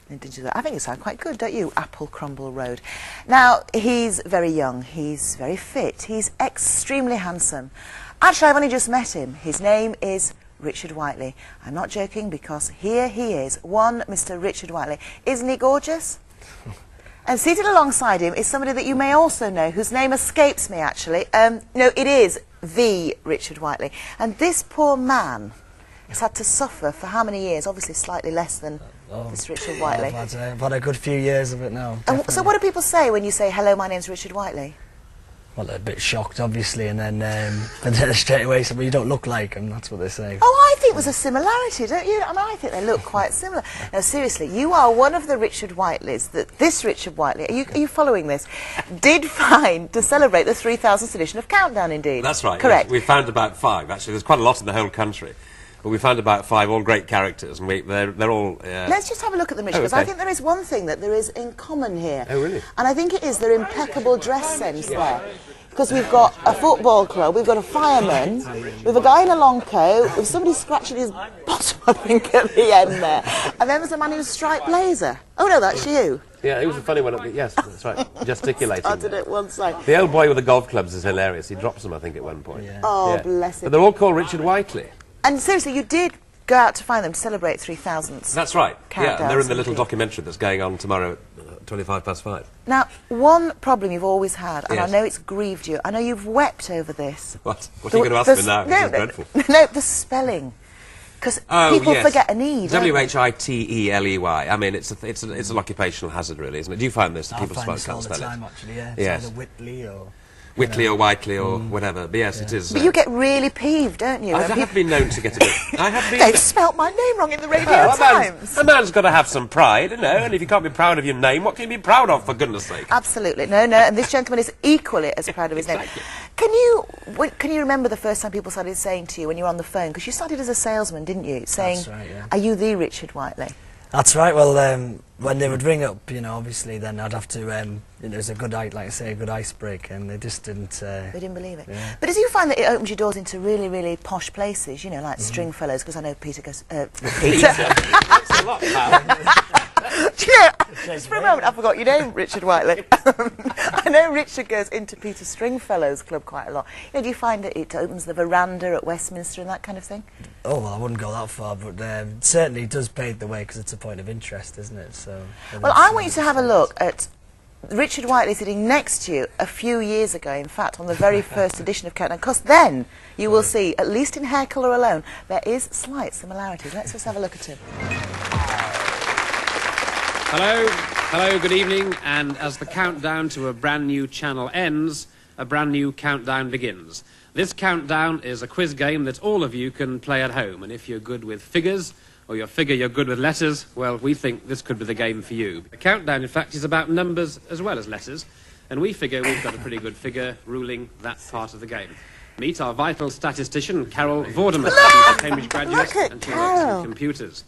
I think it sounds quite good, don't you? Apple Crumble Road. Now, he's very young, he's very fit, he's extremely handsome. Actually, I've only just met him. His name is Richard Whiteley. I'm not joking, because here he is, one Mr. Richard Whiteley. Isn't he gorgeous? And seated alongside him is somebody that you may also know, whose name escapes me, actually. No, it is the Richard Whiteley. And this poor man has had to suffer for how many years? Obviously slightly less than this Richard Whiteley. I've had a good few years of it now. So what do people say when you say, hello, my name's Richard Whiteley? Well, they're a bit shocked, obviously, and then straight away say, well, you don't look like him, that's what they say. Oh, I think there's a similarity, don't you? I mean, I think they look quite similar. Now, seriously, you are one of the Richard Whiteleys that this Richard Whiteley, are you following this, did find to celebrate the 3000th edition of Countdown, indeed. That's right. Correct. Yes. We found about 5, actually. There's quite a lot in the whole country. But we found about 5, all great characters, and they're all... Let's just have a look at them, Richard, because I think there is one thing that there is in common here. Oh, really? And I think it is their impeccable dress sense there. Because we've got a football club, we've got a fireman, we've a guy in a long coat, with somebody scratching his bottom, I think, at the end there. And then there's a man in a striped blazer. Oh, no, that's you. Yeah, it was a funny one. Yes, that's right. Gesticulating. I did it one side. The old boy with the golf clubs is hilarious. He drops them, I think, at one point. Yeah. Oh, yeah. bless him. But they're all called Richard Whiteley. And seriously, you did go out to find them to celebrate 3000th. That's right. Yeah, and they're in the little indeed. documentary that's going on tomorrow at 5:25. Now, one problem you've always had, and Yes. I know it's grieved you, I know you've wept over this. What are you going to ask me now? This is dreadful. No, the spelling. Because people forget an E, don't they? Whiteley. I mean, it's an occupational hazard, really, isn't it? Do you find this? That people find this can't all the spell time, it? actually, yeah. It's Yes. either Whitley or... Whitley or Whiteley or whatever. But yes, it is. But you get really peeved, don't you? I have been known to get a bit... I have been... They've spelt my name wrong in the Radio Well, Times. a man's got to have some pride, you know, and if you can't be proud of your name, what can you be proud of, for goodness sake? Absolutely. No, and this gentleman is equally as proud of his name. Can you remember the first time people started saying to you when you were on the phone, because you started as a salesman, didn't you, saying, That's right, yeah. are you the Richard Whiteley? That's right. Well, when they would ring up, you know, obviously, then I'd have to, it was a good, like I say, a good icebreaker, and they just didn't... They didn't believe it. Yeah. But as you find that it opens your doors into really, really posh places, you know, like Stringfellows, because I know Peter goes... Peter? That's a lot, pal. Do you know, just for a moment, I forgot your name, Richard Whiteley. I know Richard goes into Peter Stringfellow's club quite a lot. You know, do you find that it opens the veranda at Westminster and that kind of thing? Oh, well, I wouldn't go that far, but certainly it does pave the way, because it's a point of interest, isn't it? So. Well, I want you to have a look at Richard Whiteley sitting next to you a few years ago, in fact, on the very first edition of Countdown, because then you will see, at least in hair colour alone, there is slight similarities. Let's just have a look at him. Hello, good evening, and as the countdown to a brand new channel ends, a brand new countdown begins. This countdown is a quiz game that all of you can play at home, and if you're good with figures, or you figure you're good with letters, well, we think this could be the game for you. The countdown, in fact, is about numbers as well as letters, and we figure we've got a pretty good figure ruling that part of the game. Meet our vital statistician, Carol Vorderman. She's a Cambridge graduate, and she works in computers.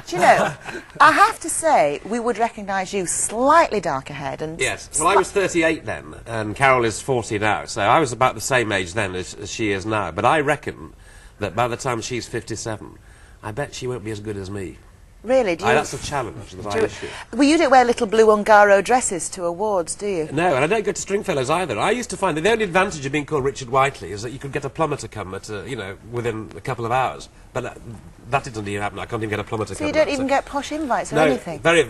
Do you know, I have to say, we would recognise you slightly darker haired and... Yes. Well, I was 38 then, and Carol is 40 now, so I was about the same age then as she is now. But I reckon that by the time she's 57, I bet she won't be as good as me. Really? Do you... That's a challenge that I issue. Well, you don't wear little blue Ungaro dresses to awards, do you? No, and I don't go to Stringfellows either. I used to find that the only advantage of being called Richard Whiteley is that you could get a plumber to come at, you know, within a couple of hours. But that didn't even happen. I can't even get a plumber to come. So you don't even get posh invites or no, anything? very...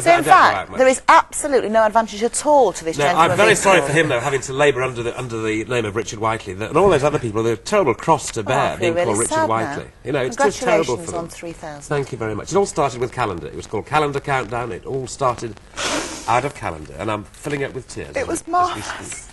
So in fact, there is absolutely no advantage at all to this gentleman. I'm very sorry for him, though, having to labour under the name of Richard Whiteley. And all those other people, they're a terrible cross to bear, being called Richard Whiteley. You know, it's just terrible for them. On 3000. Thank you very much. It all started with Calendar. It was called Calendar Countdown. It all started out of Calendar, and I'm filling it with tears. It was marvellous.